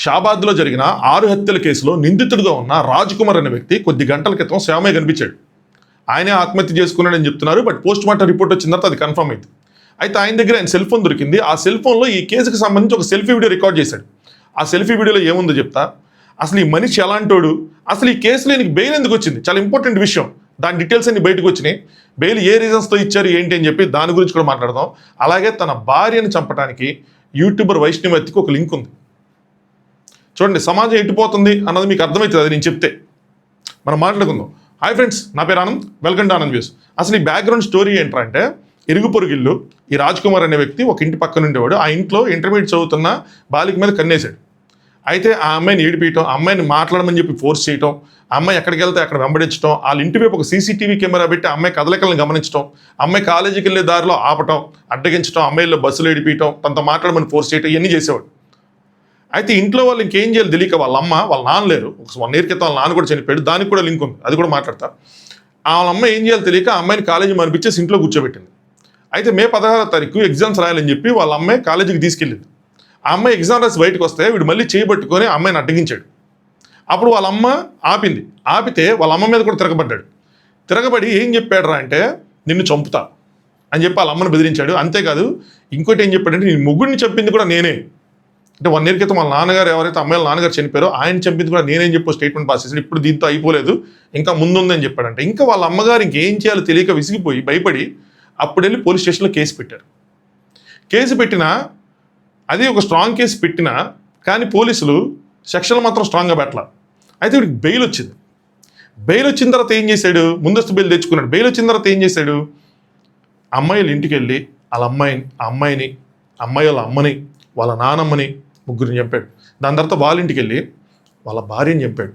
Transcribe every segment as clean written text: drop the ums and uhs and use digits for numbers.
షాబాద్లో జరిగిన 6 హత్యల కేసులో నిందితుడిగా ఉన్న రాజ్ కుమార్ అనే వ్యక్తి కొద్ది గంటల క్రితం శ్యామయ్య కనిపించాడు. ఆయనే ఆత్మహత్య చేసుకున్నాడని చెప్తున్నారు. బట్ పోస్ట్ మార్టం రిపోర్ట్ వచ్చిన తర్వాత అది కన్ఫర్మ్ అయింది. అయితే ఆయన దగ్గర ఆయన సెల్ ఫోన్ దొరికింది. ఆ సెల్ ఫోన్లో ఈ కేసుకి సంబంధించి ఒక సెల్ఫీ వీడియో రికార్డ్ చేశాడు. ఆ సెల్ఫీ వీడియోలో ఏముందో చెప్తా. అసలు ఈ మనిషి ఎలాంటోడు, అసలు ఈ కేసులో ఈయనకి బెయిల్ ఎందుకు వచ్చింది, చాలా ఇంపార్టెంట్ విషయం. దాని డీటెయిల్స్ అన్ని బయటకు వచ్చినాయి. బెయిల్ ఏ రీజన్స్తో ఇచ్చారు ఏంటి అని చెప్పి దాని గురించి కూడా మాట్లాడదాం. అలాగే తన భార్యను చంపడానికి యూట్యూబర్ వైష్ణవతికి ఒక లింక్ ఉంది. చూడండి, సమాజం ఎట్టిపోతుంది అన్నది మీకు అర్థమవుతుంది అది నేను చెప్తే. మనం మాట్లాడుకుందాం. హాయ్ ఫ్రెండ్స్, నా పేరు Anand, welcome to Anand views. అసలు ఈ బ్యాక్గ్రౌండ్ స్టోరీ ఏంటంటే, ఇరుగు పొరుగిల్లు ఈ రాజ్ కుమార్ అనే వ్యక్తి ఒక ఇంటి పక్కన ఉండేవాడు. ఆ ఇంట్లో ఇంటర్మీడియట్ చదువుతున్న బాలిక మీద కన్నేశాడు. అయితే ఆ అమ్మాయిని ఏడిపించడం, ఆ అమ్మాయిని మాట్లాడమని చెప్పి ఫోర్స్ చేయడం, ఆ అమ్మాయి ఎక్కడికి వెళ్తే అక్కడ వెంబడించడం, వాళ్ళ ఇంటి వైపు ఒక సీసీటీవీ కెమెరా పెట్టి అమ్మాయి కదలికలను గమనించడం, అమ్మాయి కాలేజీకి వెళ్ళే దారిలో ఆపటం, అడ్డగించడం, అమ్మాయిల్లో బస్సులు ఏడిపించడం, తనతో మాట్లాడమని ఫోర్స్ చేయడం, ఇవన్నీ చేసేవాడు. అయితే ఇంట్లో వాళ్ళు ఇంకేం చేయాలి తెలియక వాళ్ళ అమ్మ, వాళ్ళ నాన్న లేరు, ఒక 1 year క్రితం వాళ్ళ నాన్న కూడా చనిపోయాడు, దానికి కూడా లింక్ ఉంది, అది కూడా మాట్లాడతా. వాళ్ళ అమ్మ ఏం చేయాలి తెలియక ఆ అమ్మాయిని కాలేజీ మనిపించేసి ఇంట్లో కూర్చోబెట్టింది. అయితే మే 16వ తారీఖు ఎగ్జామ్స్ రాయాలని చెప్పి వాళ్ళ అమ్మాయి కాలేజీకి తీసుకెళ్ళింది. ఆ అమ్మాయి ఎగ్జామ్ రాసి బయటకు వస్తే వీడు మళ్ళీ చేయబట్టుకొని ఆ అమ్మాయిని అడ్డగించాడు. అప్పుడు వాళ్ళ అమ్మ ఆపింది. ఆపితే వాళ్ళ అమ్మ మీద కూడా తిరగబడ్డాడు. తిరగబడి ఏం చెప్పాడు రా అంటే, నిన్ను చంపుతా అని చెప్పి వాళ్ళ అమ్మను బెదిరించాడు. అంతేకాదు ఇంకోటి ఏం చెప్పాడంటే, నీ ముగ్గురిని చంపింది కూడా నేనే. అంటే 1 year క్రితం వాళ్ళ నాన్నగారు ఎవరైతే అమ్మాయిల నాన్నగారు చనిపోయారో ఆయన చంపింది కూడా నేనేం చెప్పి స్టేట్మెంట్ పాస్ చేశాడు. ఇప్పుడు దీంతో అయిపోలేదు, ఇంకా ముందుందని చెప్పాడంటే. ఇంకా వాళ్ళ అమ్మగారు ఇంకేం చేయాలో తెలియక విసిగిపోయి భయపడి అప్పుడు వెళ్ళి పోలీస్ స్టేషన్లో కేసు పెట్టారు. కేసు పెట్టినా, అది ఒక స్ట్రాంగ్ కేసు పెట్టినా కానీ పోలీసులు సెక్షన్లు మాత్రం స్ట్రాంగ్గా పెట్టాల. అయితే వీడికి బెయిల్ వచ్చింది. బెయిల్ వచ్చిన తర్వాత ఏం చేశాడు, ముందస్తు బెయిల్ తెచ్చుకున్నాడు. బెయిల్ వచ్చిన తర్వాత ఏం చేశాడు, అమ్మాయిల ఇంటికి వెళ్ళి వాళ్ళ అమ్మాయిని అమ్మాయి వాళ్ళ అమ్మని వాళ్ళ నానమ్మని ముగ్గురిని చంపాడు. దాని తర్వాత వాళ్ళ ఇంటికి వెళ్ళి వాళ్ళ భార్యని చంపాడు.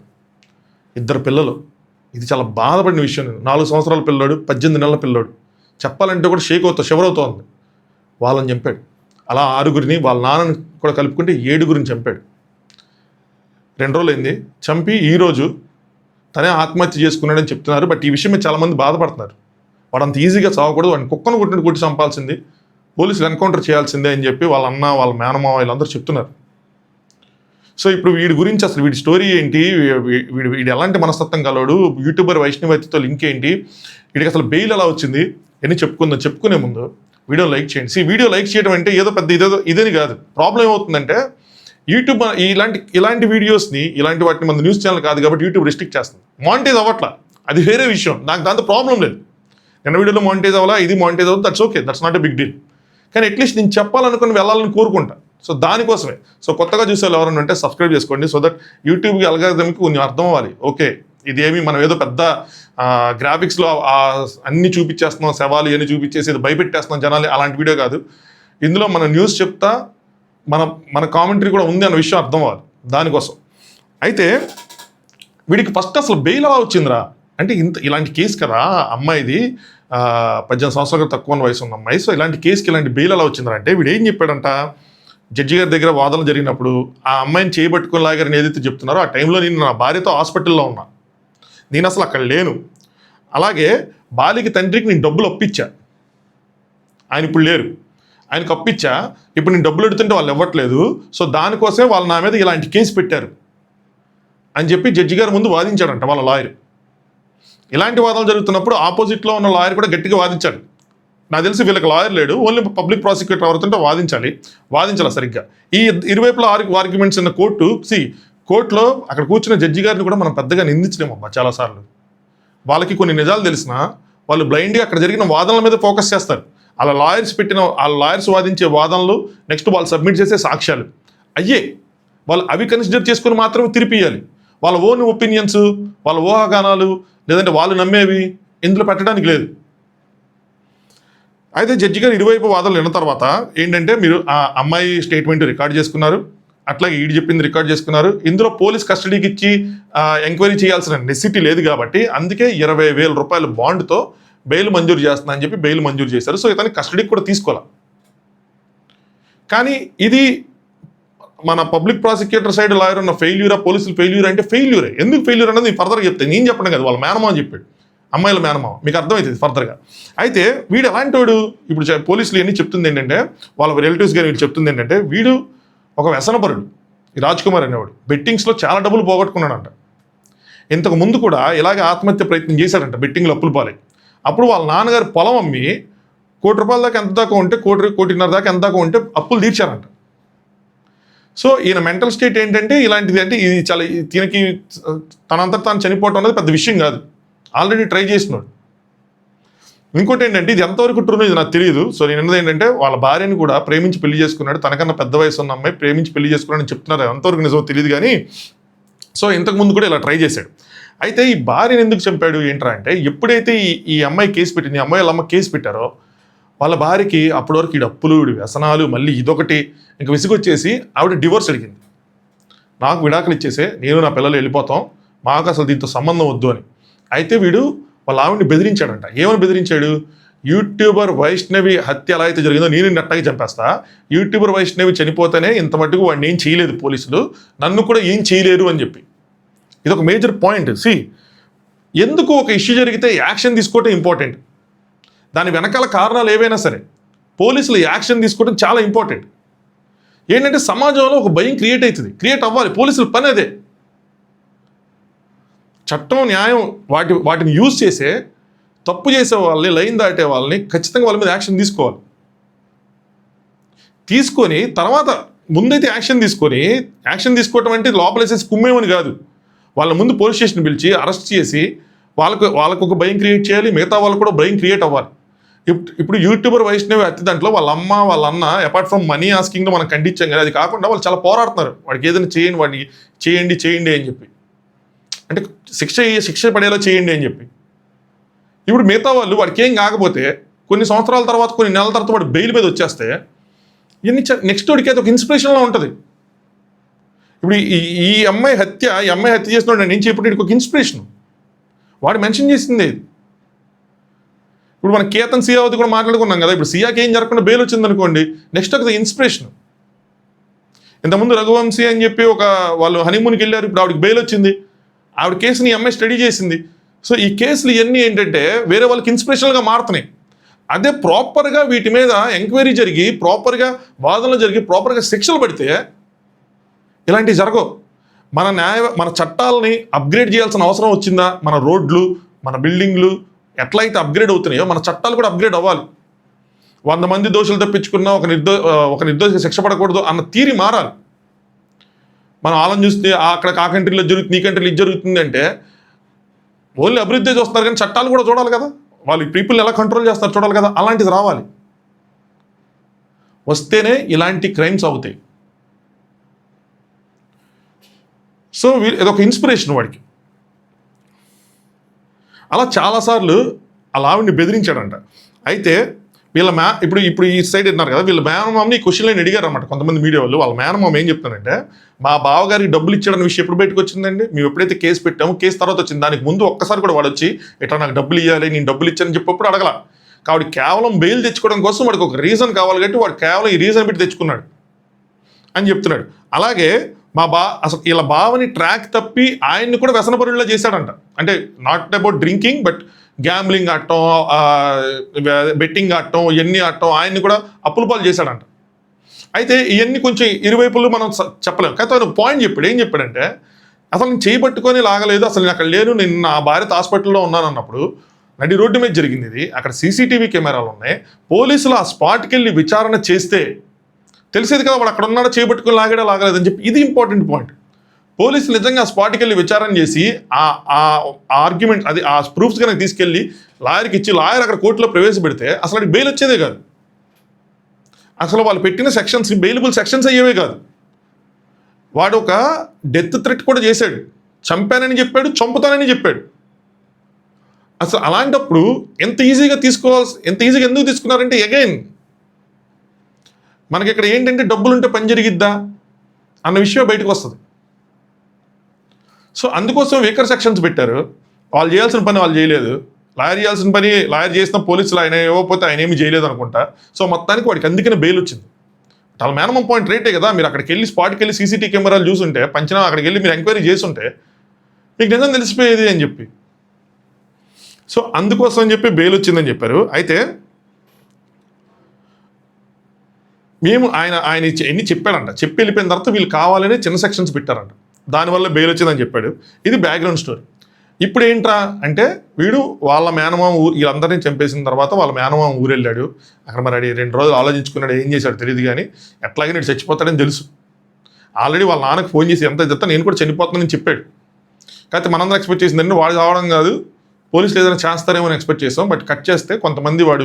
2 పిల్లలు. ఇది చాలా బాధపడిన విషయం. 4 సంవత్సరాల పిల్లోడు, 18 నెలల పిల్లోడు. చెప్పాలంటే కూడా షివరవుతోంది. వాళ్ళని చంపాడు. అలా 6గురిని వాళ్ళ నాన్నని కూడా కలుపుకుంటే 7గురిని చంపాడు. 2 రోజులు అయింది చంపి. ఈరోజు తనే ఆత్మహత్య చేసుకున్నాడని చెప్తున్నారు. బట్ ఈ విషయం మీద చాలామంది బాధపడుతున్నారు. వాడు అంత ఈజీగా చావకూడదు, వాడిని కుక్కను కొట్టి చంపాల్సింది, పోలీసులు ఎన్కౌంటర్ చేయాల్సిందే అని చెప్పి వాళ్ళ అన్న, వాళ్ళ మేనమామ వీళ్ళందరూ చెప్తున్నారు. సో ఇప్పుడు వీడి గురించి అసలు వీడి స్టోరీ ఏంటి, వీడు ఎలాంటి మనస్తత్వం కలవాడు, యూట్యూబర్ వైష్ణవతితో లింక్ ఏంటి, వీడికి అసలు బెయిల్ ఎలా వచ్చింది అని చెప్పుకునే ముందు వీడియో లైక్ చేయండి. వీడియో లైక్ చేయడం అంటే ఏదో పెద్ద ఇదని కాదు. ప్రాబ్లం ఏమవుతుందంటే, యూట్యూబ్ ఇలాంటి వీడియోస్ని, ఇలాంటి వాటిని మన న్యూస్ ఛానల్ కాదు కాబట్టి యూట్యూబ్ రిస్ట్రిక్ట్ చేస్తుంది. మానిటైజ్ అవ్వట్లా, అది వేరే విషయం. నాకు దాంతో ప్రాబ్లం లేదు. నిన్న వీడియోలో మానిటైజ్ అవ్వాలా, ఇది మానిటైజ్ అవ్వదు, that's okay, that's not a big deal. కానీ అట్లీస్ట్ నేను చెప్పాలనుకుని వెళ్ళాలని కోరుకుంటా. సో దానికోసమే. సో కొత్తగా చూసేవాళ్ళు ఎవరైనా ఉంటే సబ్స్క్రైబ్ చేసుకోండి. సో దట్ యూట్యూబ్కి అల్గారిథంకి కొంచెం అర్థం అవ్వాలి. ఓకే, ఇదేమి మనం ఏదో పెద్ద గ్రాఫిక్స్లో అన్ని చూపించేస్తున్నాం, శవాలు ఇవన్నీ చూపించేసి ఇది భయపెట్టేస్తున్నాం జనాలు, అలాంటి వీడియో కాదు. ఇందులో మన న్యూస్ చెప్తా, మన కామెంటరీ కూడా ఉంది అన్న విషయం అర్థం అవ్వాలి. దానికోసం అయితే వీడికి ఫస్ట్ అసలు బెయిల్ ఎలా వచ్చిందిరా అంటే, ఇలాంటి కేసు కదా అమ్మాయిది, 18 సంవత్సరాలు తక్కువ వయసు ఉన్న అమ్మాయి. సో ఇలాంటి కేసుకి ఇలాంటి బెయిల్ ఎలా వచ్చిందిరా అంటే, వీడు ఏం చెప్పాడంట, జడ్జి గారి దగ్గర వాదనలు జరిగినప్పుడు ఆ అమ్మాయిని చేయబట్టుకుని లాగారని ఏదైతే చెప్తున్నారో, ఆ టైంలో నేను నా భార్యతో హాస్పిటల్లో ఉన్నా, నేను అసలు అక్కడ లేను. అలాగే బాలిక తండ్రికి నేను డబ్బులు అప్పించా, ఆయన ఇప్పుడు లేరు, ఆయనకు అప్పించా, ఇప్పుడు నేను డబ్బులు అడుగుతుంటే వాళ్ళు ఇవ్వట్లేదు, సో దానికోసమే వాళ్ళు నా మీద ఇలాంటి కేసు పెట్టారు అని చెప్పి జడ్జి గారి ముందు వాదించాడంట వాళ్ళ లాయర్. ఇలాంటి వాదనలు జరుగుతున్నప్పుడు ఆపోజిట్లో ఉన్న లాయర్ కూడా గట్టిగా వాదించాడు. నాకు తెలిసి వీళ్ళకి లాయర్ లేడు, ఓన్లీ పబ్లిక్ ప్రాసిక్యూటర్ ఎవరుతుంటే వాదించాలి సరిగ్గా. ఈ ఇరువైపుల ఆర్గ్యుమెంట్స్ ఉన్న కోర్టులో అక్కడ కూర్చున్న జడ్జి గారిని కూడా మనం పెద్దగా నిందించలేమమ్మా. చాలాసార్లు వాళ్ళకి కొన్ని నిజాలు తెలిసినా వాళ్ళు బ్లైండ్గా అక్కడ జరిగిన వాదనల మీద ఫోకస్ చేస్తారు. వాళ్ళ లాయర్స్ వాదించే వాదనలు, నెక్స్ట్ వాళ్ళు సబ్మిట్ చేసే సాక్ష్యాలు వాళ్ళు అవి కన్సిడర్ చేసుకుని మాత్రమే తిరిపియాలి. వాళ్ళ ఓన్ ఒపీనియన్స్, వాళ్ళ ఊహాగానాలు, లేదంటే వాళ్ళు నమ్మేవి ఇందులో పెట్టడానికి లేదు. అయితే జడ్జి గారు ఇరువైపు వాదనలు విన్న తర్వాత ఏంటంటే, మీరు ఆ అమ్మాయి స్టేట్మెంట్ రికార్డ్ చేసుకున్నారు, అట్లాగే ఈడు చెప్పింది రికార్డ్ చేసుకున్నారు. ఇందులో పోలీస్ కస్టడీకి ఇచ్చి ఎంక్వైరీ చేయాల్సిన నెసిటీ లేదు కాబట్టి అందుకే 20,000 రూపాయల బాండ్తో బెయిల్ మంజూరు చేస్తున్నా అని చెప్పి బెయిల్ మంజూరు చేశారు. సో ఇతని కస్టడీకి కూడా తీసుకోవాలి. కానీ ఇది మన పబ్లిక్ ప్రాసిక్యూటర్ సైడ్ లాయర్ ఉన్న ఫెయిల్యూరా, పోలీసులు ఫెయిల్యూర్ అంటే ఫెయిల్యూరే. ఎందుకు ఫెయిల్యూర్ అన్నది ఫర్దర్గా చెప్తాను, నేను చెప్పడం కదా, వాళ్ళ మేనమామ చెప్పాడు, అమ్మాయిల మేనమామ, మీకు అర్థమవుతుంది ఫర్దర్గా. అయితే వీడు ఎలాంటి వాడు, ఇప్పుడు పోలీసులు ఎన్ని చెప్తుంది ఏంటంటే, వాళ్ళ రిలేటివ్స్ గారు వీళ్ళు చెప్తుంది ఏంటంటే, వీడు ఒక వ్యసనపరుడు. ఈ రాజ్ కుమార్ అనేవాడు బెట్టింగ్స్లో చాలా డబ్బులు పోగొట్టుకున్నాడంట. ఇంతకు ముందు కూడా ఇలాగే ఆత్మహత్య ప్రయత్నం చేశాడంట బెట్టింగ్లో అప్పులు పాలై. అప్పుడు వాళ్ళ నాన్నగారు పొలం అమ్మి ₹1,00,00,000 దాకా ఎంత దాకా ఉంటే కోటిన్నర దాకా ఎంత దాకా ఉంటే అప్పులు తీర్చారంట. సో ఈయన మెంటల్ స్టేట్ ఏంటంటే ఇలాంటిది, అంటే ఇది చాలా దీనికి తనంతా తాను చనిపోవటం అనేది పెద్ద విషయం కాదు, ఆల్రెడీ ట్రై చేసినాడు. ఇంకోటి ఏంటంటే ఇది ఎంతవరకు ట్రూ ఇది నాకు తెలియదు. సో నేను అన్నది ఏంటంటే వాళ్ళ భార్యని కూడా ప్రేమించి పెళ్లి చేసుకున్నాడు, తనకన్నా పెద్ద వయసు ఉన్న అమ్మాయి ప్రేమించి పెళ్లి చేసుకున్నాడు అని చెప్తున్నారు. ఎంతవరకు నిజమో తెలియదు కానీ సో ఇంతకుముందు కూడా ఇలా ట్రై చేశాడు. అయితే ఈ భార్యను ఎందుకు చంపాడు ఏంట్రా అంటే, ఎప్పుడైతే ఈ అమ్మాయి కేసు పెట్టింది, ఈ అమ్మాయి వాళ్ళ అమ్మ కేసు పెట్టారో వాళ్ళ భార్యకి అప్పటి వరకు ఈ అప్పులు ఈ వ్యసనాలు మళ్ళీ ఇదొకటి ఇంకా విసుగొచ్చేసి ఆవిడ డివోర్స్ అడిగింది. నాకు విడాకులు ఇచ్చేసే, నేను నా పిల్లలు వెళ్ళిపోతాం, మాకు అసలు దీంతో సంబంధం వద్దు అని. అయితే వీడు వాళ్ళ ఆవిడని బెదిరించాడంట. ఏమని బెదిరించాడు? యూట్యూబర్ వైష్ణవి హత్య ఎలా అయితే జరిగిందో నేను నట్టగా చంపేస్తా, యూట్యూబర్ వైష్ణవి చనిపోతేనే ఇంత మటుకు వాడిని ఏం చేయలేదు పోలీసులు, నన్ను కూడా ఏం చేయలేరు అని చెప్పి. ఇది ఒక మేజర్ పాయింట్. ఎందుకు ఒక ఇష్యూ జరిగితే యాక్షన్ తీసుకోవటం ఇంపార్టెంట్, దాని వెనకాల కారణాలు ఏవైనా సరే పోలీసులు యాక్షన్ తీసుకోవడం చాలా ఇంపార్టెంట్. ఏంటంటే సమాజంలో ఒక భయం క్రియేట్ అవ్వాలి. పోలీసుల పని అదే. చట్టం న్యాయం వాటిని యూజ్ చేసే తప్పు చేసే వాళ్ళని, లైన్ దాటే వాళ్ళని ఖచ్చితంగా వాళ్ళ మీద యాక్షన్ తీసుకొని తర్వాత ముందైతే యాక్షన్ తీసుకోవటం అంటే లోపలేసేసి కుమ్మేమని కాదు. వాళ్ళ ముందు పోలీస్ స్టేషన్ పిలిచి అరెస్ట్ చేసి వాళ్ళకు ఒక భయం క్రియేట్ చేయాలి, మిగతా వాళ్ళకు కూడా భయం క్రియేట్ అవ్వాలి. ఇప్పుడు యూట్యూబర్ వైష్ణవి హత్య దాంట్లో వాళ్ళ అమ్మ వాళ్ళ అన్న అపార్ట్ ఫ్రమ్ మనీ ఆస్కింగ్లో మనం ఖండించాం కదా, అది కాకుండా వాళ్ళు చాలా పోరాడుతున్నారు, వాడికి ఏదైనా చేయండి, వాడిని చేయండి అని చెప్పి, అంటే శిక్ష పడేలా చేయండి అని చెప్పి. ఇప్పుడు మిగతా వాళ్ళు వాడికి ఏం కాకపోతే కొన్ని సంవత్సరాల తర్వాత కొన్ని నెలల తర్వాత వాడు బెయిల్ మీద వచ్చేస్తే ఇవన్నీ నెక్స్ట్ వాడికి అది ఒక ఇన్స్పిరేషన్లా ఉంటుంది. ఇప్పుడు ఈ అమ్మాయి హత్య చేసినాడు నేను చెప్పినట్టు ఒక ఇన్స్పిరేషన్ వాడు మెన్షన్ చేసింది. ఇప్పుడు మనం కేతన్ సియావతి కూడా మాట్లాడుకున్నాం కదా, ఇప్పుడు సియాకి ఏం జరగకుండా బెయిల్ వచ్చింది అనుకోండి, నెక్స్ట్ ఒక ఇన్స్పిరేషన్. ఇంతకుముందు రఘువంశీ అని చెప్పి వాళ్ళు హనీమూన్కి వెళ్ళారు, ఇప్పుడు ఆవిడకి బెయిల్ వచ్చింది, ఆవిడ కేసుని ఈ అమ్మాయి స్టడీ చేసింది. సో ఈ కేసులు ఇవన్నీ ఏంటంటే వేరే వాళ్ళకి ఇన్స్పిరేషన్గా మారుతున్నాయి. అదే ప్రాపర్గా వీటి మీద ఎంక్వైరీ జరిగి ప్రాపర్గా వాదనలు జరిగి ప్రాపర్గా శిక్షలు పడితే ఇలాంటివి జరగవు. మన చట్టాలని అప్గ్రేడ్ చేయాల్సిన అవసరం వచ్చిందా? మన రోడ్లు, మన బిల్డింగ్లు ఎట్లయితే అప్గ్రేడ్ అవుతున్నాయో మన చట్టాలు కూడా అప్గ్రేడ్ అవ్వాలి. 100 మంది దోషులు తప్పించుకున్నా ఒక నిర్దోషి శిక్ష పడకూడదు అన్న తీరి మారాలి. మనం వాళ్ళని చూస్తే అక్కడ ఆ కంట్రీలో జరుగుతుంది, ఈ కంట్రీలో ఇది జరుగుతుంది అంటే ఓన్లీ అభివృద్ధి చూస్తున్నారు కానీ చట్టాలు కూడా చూడాలి కదా, వాళ్ళు పీపుల్ని ఎలా కంట్రోల్ చేస్తారు చూడాలి కదా, అలాంటిది రావాలి. వస్తేనే ఇలాంటి క్రైమ్స్ అవుతాయి. సో ఇదొక ఇన్స్పిరేషన్ వాడికి. అలా చాలాసార్లు అలా ఆవిడ్ని బెదిరించాడంట. అయితే వీళ్ళ ఇప్పుడు ఈ సైడ్ విన్నారు కదా, వీళ్ళ మేనమామని ఈ క్వశ్చన్లను అడిగారు అన్నమాట కొంతమంది మీడియా వాళ్ళు. వాళ్ళ మేనమామ ఏం చెప్తానంటే, మా బావగారికి డబ్బులు ఇచ్చాడన్న విషయం ఎప్పుడు బయటకు వచ్చిందండి, మేము ఎప్పుడైతే కేసు పెట్టామో కేసు తర్వాత వచ్చింది, దానికి ముందు ఒక్కసారి కూడా వాడు వచ్చి ఇట్లా నాకు డబ్బులు ఇవ్వాలి, నేను డబ్బులు ఇచ్చానని చెప్పప్పుడు అడగల. కాబట్టి కేవలం బెయిల్ తెచ్చుకోవడం కోసం వాడికి ఒక రీజన్ కావాలి కాబట్టి వాడు కేవలం ఈ రీజన్ పెట్టి తెచ్చుకున్నాడు అని చెప్తున్నాడు. అలాగే అసలు వీళ్ళ బావని ట్రాక్ తప్పి ఆయన్ని కూడా వ్యసనపరుడిలా చేశాడంట. అంటే not about drinking but gambling ఆడటం, బెట్టింగ్ ఆడటం, ఇవన్నీ ఆడటం, ఆయన్ని కూడా అప్పుల పాలు చేశాడంట. అయితే ఇవన్నీ కొంచెం ఇరువైపులు మనం చెప్పలేము. కానీ తను పాయింట్ చెప్పాడు. ఏం చెప్పాడంటే, అసలు నేను చేయబట్టుకొని లాగలేదు, అసలు నేను అక్కడ లేను, నేను నా భార్యతో హాస్పిటల్లో ఉన్నాను అన్నప్పుడు నడి రోడ్డు మీద జరిగింది ఇది, అక్కడ సీసీటీవీ కెమెరాలు ఉన్నాయి, పోలీసులు ఆ స్పాట్కి వెళ్ళి విచారణ చేస్తే తెలిసేది కదా వాడు అక్కడ ఉన్నాడో చేయబట్టుకొని లాగలేదని చెప్పి. ఇది ఇంపార్టెంట్ పాయింట్. పోలీసులు నిజంగా స్పాట్కి వెళ్ళి విచారణ చేసి ఆ ఆర్గ్యుమెంట్ అది ఆ ప్రూఫ్స్ కనుక తీసుకెళ్ళి లాయర్కి ఇచ్చి లాయర్ అక్కడ కోర్టులో ప్రవేశపెడితే అసలు అది బెయిల్ వచ్చేదే కాదు. అసలు వాళ్ళు పెట్టిన సెక్షన్స్ బెయిలబుల్ సెక్షన్స్ అయ్యేవే కాదు. వాడు ఒక డెత్ థ్రెట్ కూడా చేశాడు, చంపానని చెప్పాడు, చంపుతానని చెప్పాడు. అసలు అలాంటప్పుడు ఎంత ఈజీగా ఎందుకు తీసుకున్నారంటే అగైన్ మనకి ఇక్కడ ఏంటంటే డబ్బులుంటే పని జరిగిద్దా అన్న విషయం బయటకు వస్తుంది. సో అందుకోసం వీకర్ సెక్షన్స్ పెట్టారు. వాళ్ళు చేయాల్సిన పని వాళ్ళు చేయలేదు, లాయర్ చేయాల్సిన పని లాయర్ చేసిన పోలీసులు ఆయన ఇవ్వకపోతే ఆయన ఏమి చేయలేదు అనుకుంటా. సో మొత్తానికి వాడికి అందుకనే బెయిల్ వచ్చింది. వాళ్ళ మినిమం పాయింట్ రేటే కదా. మీరు అక్కడికి వెళ్ళి స్పాట్కి వెళ్ళి సీసీటీవీ కెమెరాలు చూసుంటే, పంచనా అక్కడికి వెళ్ళి మీరు ఎంక్వైరీ చేసుంటే మీకు నిజం తెలిసిపోయేది అని చెప్పి. సో అందుకోసం అని చెప్పి బెయిల్ వచ్చిందని చెప్పారు. అయితే మేము ఆయన ఎన్ని చెప్పాడంట, చెప్పి వెళ్ళిపోయిన తర్వాత వీళ్ళు కావాలని చిన్న సెక్షన్స్ పెట్టారంట, దానివల్ల బెయిల్ వచ్చిందని చెప్పాడు. ఇది బ్యాక్గ్రౌండ్ స్టోరీ. ఇప్పుడు ఏంట్రా అంటే వీడు వాళ్ళ మేనమామ వీళ్ళందరినీ చంపేసిన తర్వాత వాళ్ళ మేనమామ ఊరు వెళ్ళాడు. అక్కడ మరి 2 రోజులు ఆలోచించుకున్నాడు, ఏం చేశాడు తెలియదు, కానీ ఎట్లాగే నేను చచ్చిపోతాడని తెలుసు. ఆల్రెడీ వాళ్ళ నాన్నకు ఫోన్ చేసి ఎంత చెప్తా నేను కూడా చనిపోతానని చెప్పాడు. కాకపోతే మనందరం ఎక్స్పెక్ట్ చేసిందంటే వాడు కావడం కాదు, పోలీసులు ఏదైనా చేస్తారేమో అని ఎక్స్పెక్ట్ చేస్తాం. బట్ కట్ చేస్తే కొంతమంది వాడు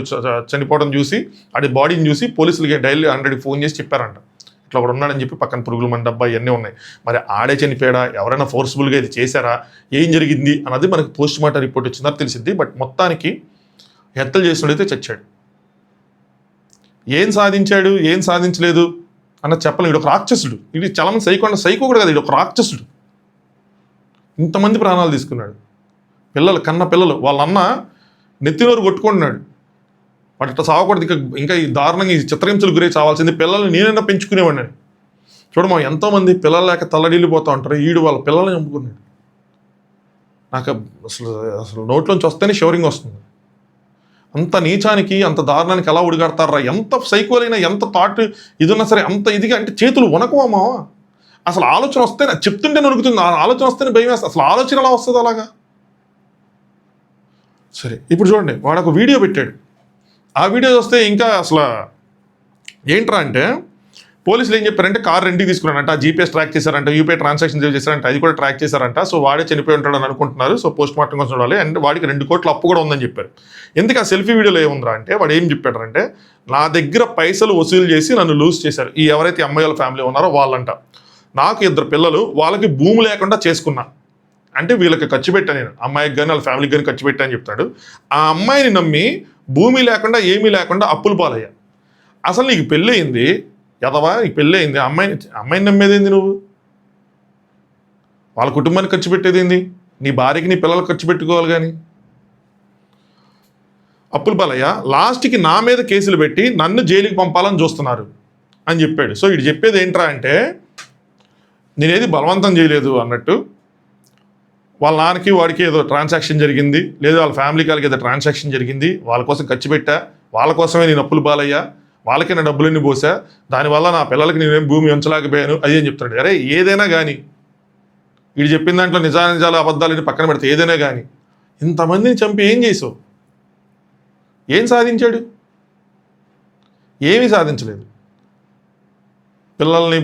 చనిపోవడం చూసి వాడి బాడీని చూసి పోలీసులకి డైలీ 100కి ఫోన్ చేసి చెప్పారంట, ఇట్లా ఒకడు ఉన్నాడని చెప్పి, పక్కన పురుగుల మంది డబ్బా ఇవన్నీ ఉన్నాయి. మరి ఆడే చనిపోయాడా, ఎవరైనా ఫోర్స్ఫుల్గా ఇది చేశారా, ఏం జరిగింది అన్నది మనకు పోస్ట్ మార్టం రిపోర్ట్ వచ్చిందా తెలిసింది. బట్ మొత్తానికి హత్యలు చేసినడైతే చచ్చాడు. ఏం సాధించాడు ఏం సాధించలేదు అన్నది చెప్పలేం. ఇది ఒక రాక్షసుడు, ఇది చాలా మంది సైకో కూడా కాదు, ఇది ఒక రాక్షసుడు. ఇంతమంది ప్రాణాలు తీసుకున్నాడు. పిల్లలు కన్న పిల్లలు, వాళ్ళ అన్న నెత్తినోరు కొట్టుకుంటున్నాడు. వాటి ఇట్లా సాగకూడదు, ఇంకా ఈ దారుణంగా ఈ చిత్రహింసలు గురై చావాల్సింది. పిల్లల్ని నేనైనా పెంచుకునేవాడిని. చూడమా ఎంతోమంది పిల్లలు లేక తల్లడిల్లిపోతూ ఉంటారు, ఈడు వాళ్ళ పిల్లల్ని చంపుకున్నాడు. నాకు అసలు నోట్లోంచి వస్తేనే షవరింగ్ వస్తుంది. అంత నీచానికి అంత దారుణానికి ఎలా ఉడిగడతారా, ఎంత సైకోలైనా ఎంత థాట్ ఇది ఉన్నా సరే అంత ఇదిగా అంటే చేతులు వణకవా. అసలు ఆలోచన వస్తేనే చెప్తుంటే నొరుగుతుంది, ఆలోచన వస్తేనే భయం వేస్తుంది. అసలు ఆలోచన ఎలా వస్తుంది అలాగా? సరే ఇప్పుడు చూడండి, వాడు ఒక వీడియో పెట్టాడు. ఆ వీడియో వస్తే ఇంకా అసలు ఏంట్రా అంటే పోలీసులు ఏం చెప్పారంటే కార్ రెంట్కి తీసుకున్నారంట, జీపీఎస్ ట్రాక్ చేశారంట, యూపీఐ ట్రాన్సాక్షన్ చేశారంట, అది కూడా ట్రాక్ చేశారంట. సో వాడే చనిపోయి ఉంటాడని అనుకుంటున్నారు. సో పోస్ట్ మార్టం కోసం చూడాలి. అండ్ వాడికి 2 కోట్ల అప్పు కూడా ఉందని చెప్పారు. ఎందుకు ఆ సెల్ఫీ వీడియోలో ఏముందిరా అంటే వాడు ఏం చెప్పాడంటే నా దగ్గర పైసలు వసూలు చేసి నన్ను లూజ్ చేశారు ఈ ఎవరైతే అమ్మాయి వాళ్ళ ఫ్యామిలీ ఉన్నారో వాళ్ళంట. నాకు 2 పిల్లలు, వాళ్ళకి భూమి లేకుండా చేసుకున్నా, అంటే వీళ్ళకి ఖర్చు పెట్టా నేను, అమ్మాయికి కానీ వాళ్ళ ఫ్యామిలీకి కానీ ఖర్చు పెట్టా అని చెప్తాడు. ఆ అమ్మాయిని నమ్మి భూమి లేకుండా ఏమీ లేకుండా అప్పులు పాలయ్యా. అసలు నీకు పెళ్ళి అయింది ఎదవా, నీకు పెళ్ళి అయింది, అమ్మాయిని నమ్మేదేంది నువ్వు? వాళ్ళ కుటుంబానికి ఖర్చు పెట్టేది ఏంది? నీ భార్యకి నీ పిల్లలకు ఖర్చు పెట్టుకోవాలి. కానీ అప్పులు పాలయ్యా, లాస్ట్కి నా మీద కేసులు పెట్టి నన్ను జైలుకి పంపాలని చూస్తున్నారు అని చెప్పాడు. సో ఇటు చెప్పేది ఏంట్రా అంటే నేనేది బలవంతం చేయలేదు అన్నట్టు, వాళ్ళ నాన్నకి వాడికి ఏదో ట్రాన్సాక్షన్ జరిగింది, లేదా వాళ్ళ ఫ్యామిలీకి వాళ్ళకి ఏదో ట్రాన్సాక్షన్ జరిగింది, వాళ్ళ కోసం ఖర్చు పెట్టా, వాళ్ళ కోసమే నేను అప్పులు పాలయ్యా, వాళ్ళకి నా డబ్బులన్నీ పోసా, దానివల్ల నా పిల్లలకి నేనేం భూమి ఉంచలేకపోయాను అది అని చెప్తున్నాడు. అరే ఏదైనా కానీ వీడు చెప్పిన దాంట్లో నిజాలు అబద్ధాలని పక్కన పెడితే ఏదైనా కానీ ఇంతమందిని చంపి ఏం చేసావు? ఏం సాధించాడు? ఏమీ సాధించలేదు.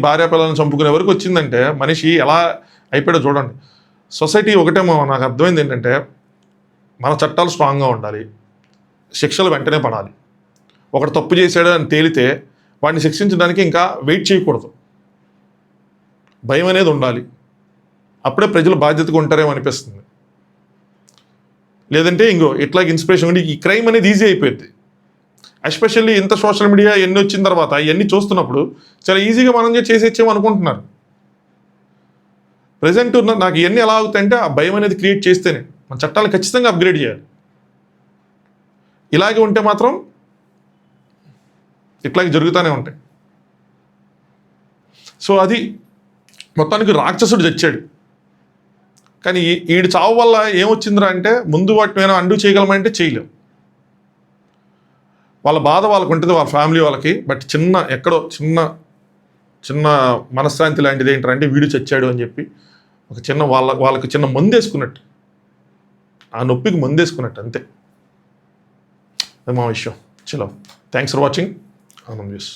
భార్య పిల్లల్ని చంపుకునే వరకు వచ్చిందంటే మనిషి ఎలా అయిపోయాడో చూడండి. సొసైటీ ఒకటేమో నాకు అర్థమైంది ఏంటంటే మన చట్టాలు స్ట్రాంగ్గా ఉండాలి, శిక్షలు వెంటనే పడాలి. ఒకడు తప్పు చేశాడు అని తేలితే వాడిని శిక్షించడానికి ఇంకా వెయిట్ చేయకూడదు, భయం అనేది ఉండాలి. అప్పుడే ప్రజలు బాధ్యతగా ఉంటారేమో అనిపిస్తుంది. లేదంటే ఇట్లాగే ఇన్స్పిరేషన్ ఉండి ఈ క్రైమ్ అనేది ఈజీ అయిపోయింది. ఎస్పెషల్లీ ఇంత సోషల్ మీడియా ఎన్ని వచ్చిన తర్వాత ఇవన్నీ చూస్తున్నప్పుడు చాలా ఈజీగా మనం చేసేచ్చేమో అనుకుంటున్నారు. ప్రజెంట్ నాకు ఇవన్నీ ఎలా అవుతాయంటే ఆ భయం అనేది క్రియేట్ చేస్తేనే మన చట్టాలను ఖచ్చితంగా అప్గ్రేడ్ చేయాలి. ఇలాగే ఉంటే మాత్రం ఇట్లాగే జరుగుతూనే ఉంటాయి. సో అది మొత్తానికి రాక్షసుడు చచ్చాడు. కానీ ఈడు చావు వల్ల ఏమొచ్చిందిరా అంటే ముందు వాటిని ఏమైనా అండూ చేయగలమంటే చేయలేం. వాళ్ళ బాధ వాళ్ళకు ఉంటుంది, వాళ్ళ ఫ్యామిలీ వాళ్ళకి. బట్ ఎక్కడో చిన్న మనశ్శాంతి లాంటిది ఏంటంటే వీడు చచ్చాడు అని చెప్పి ఒక వాళ్ళకి చిన్న మందేసుకున్నట్టు, ఆ నొప్పికి మందేసుకున్నట్టు అంతే. అది మా విషయం. చలో, thanks for watching Anand news.